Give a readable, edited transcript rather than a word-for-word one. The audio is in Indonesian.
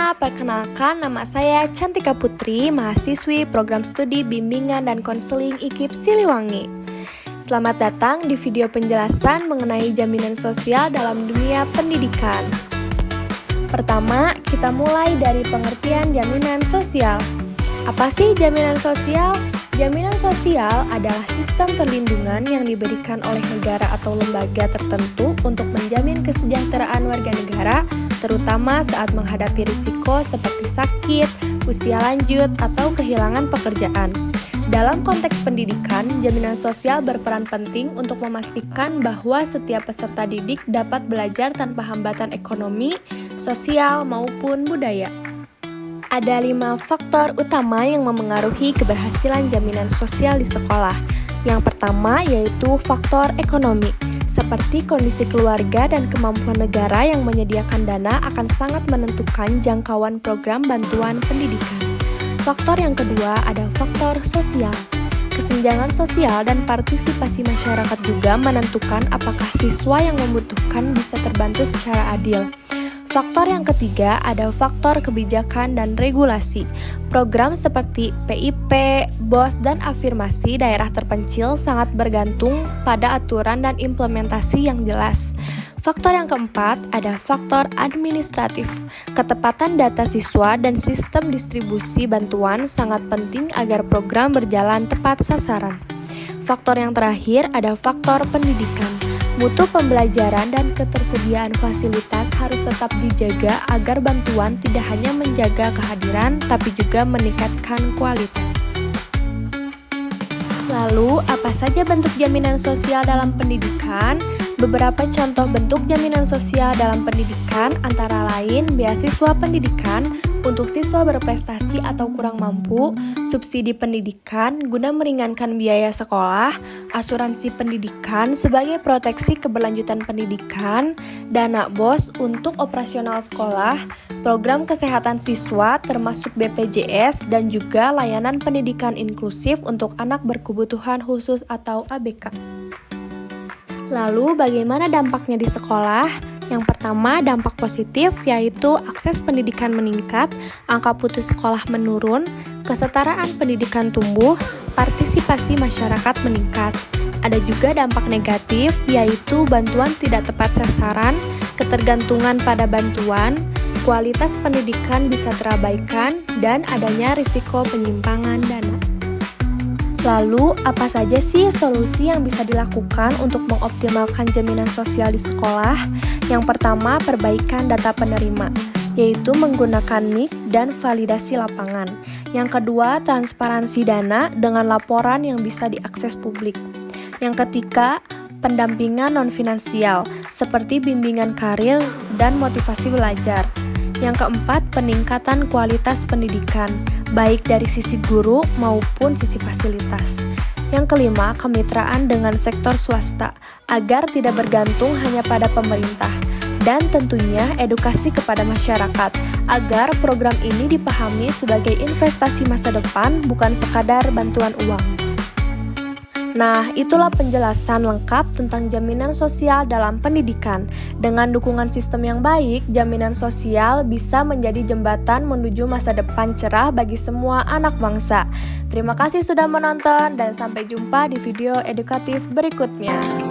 Pertama-tama, perkenalkan nama saya Cantika Putri, mahasiswi program studi bimbingan dan konseling IKIP Siliwangi. Selamat datang di video penjelasan mengenai jaminan sosial dalam dunia pendidikan. Pertama, kita mulai dari pengertian jaminan sosial. Apa sih jaminan sosial? Jaminan sosial adalah sistem perlindungan yang diberikan oleh negara atau lembaga tertentu untuk menjamin kesejahteraan warga negara, terutama saat menghadapi risiko seperti sakit, usia lanjut, atau kehilangan pekerjaan. Dalam konteks pendidikan, jaminan sosial berperan penting untuk memastikan bahwa setiap peserta didik dapat belajar tanpa hambatan ekonomi, sosial, maupun budaya. Ada 5 faktor utama yang memengaruhi keberhasilan jaminan sosial di sekolah. Yang pertama yaitu faktor ekonomi, seperti kondisi keluarga dan kemampuan negara yang menyediakan dana akan sangat menentukan jangkauan program bantuan pendidikan. Faktor yang kedua ada faktor sosial. Kesenjangan sosial dan partisipasi masyarakat juga menentukan apakah siswa yang membutuhkan bisa terbantu secara adil. Faktor yang ketiga ada faktor kebijakan dan regulasi. Program seperti PIP, BOS, dan afirmasi daerah terpencil sangat bergantung pada aturan dan implementasi yang jelas. Faktor yang keempat ada faktor administratif. Ketepatan data siswa dan sistem distribusi bantuan sangat penting agar program berjalan tepat sasaran. Faktor yang terakhir ada faktor pendidikan. Mutu pembelajaran dan ketersediaan fasilitas harus tetap dijaga agar bantuan tidak hanya menjaga kehadiran, tapi juga meningkatkan kualitas. Lalu, apa saja bentuk jaminan sosial dalam pendidikan? Beberapa contoh bentuk jaminan sosial dalam pendidikan antara lain beasiswa pendidikan untuk siswa berprestasi atau kurang mampu, subsidi pendidikan guna meringankan biaya sekolah, asuransi pendidikan sebagai proteksi keberlanjutan pendidikan, dana BOS untuk operasional sekolah, program kesehatan siswa termasuk BPJS, dan juga layanan pendidikan inklusif untuk anak berkebutuhan khusus atau ABK. Lalu, bagaimana dampaknya di sekolah? Yang pertama, dampak positif yaitu akses pendidikan meningkat, angka putus sekolah menurun, kesetaraan pendidikan tumbuh, partisipasi masyarakat meningkat. Ada juga dampak negatif yaitu bantuan tidak tepat sasaran, ketergantungan pada bantuan, kualitas pendidikan bisa terabaikan, dan adanya risiko penyimpangan dana. Lalu, apa saja sih solusi yang bisa dilakukan untuk mengoptimalkan jaminan sosial di sekolah? Yang pertama, perbaikan data penerima, yaitu menggunakan NIK dan validasi lapangan. Yang kedua, transparansi dana dengan laporan yang bisa diakses publik. Yang ketiga, pendampingan non-finansial, seperti bimbingan karir dan motivasi belajar. Yang keempat, peningkatan kualitas pendidikan, baik dari sisi guru maupun sisi fasilitas. Yang kelima, kemitraan dengan sektor swasta, agar tidak bergantung hanya pada pemerintah. Dan tentunya edukasi kepada masyarakat, agar program ini dipahami sebagai investasi masa depan, bukan sekadar bantuan uang. Nah, itulah penjelasan lengkap tentang jaminan sosial dalam pendidikan. Dengan dukungan sistem yang baik, jaminan sosial bisa menjadi jembatan menuju masa depan cerah bagi semua anak bangsa. Terima kasih sudah menonton dan sampai jumpa di video edukatif berikutnya.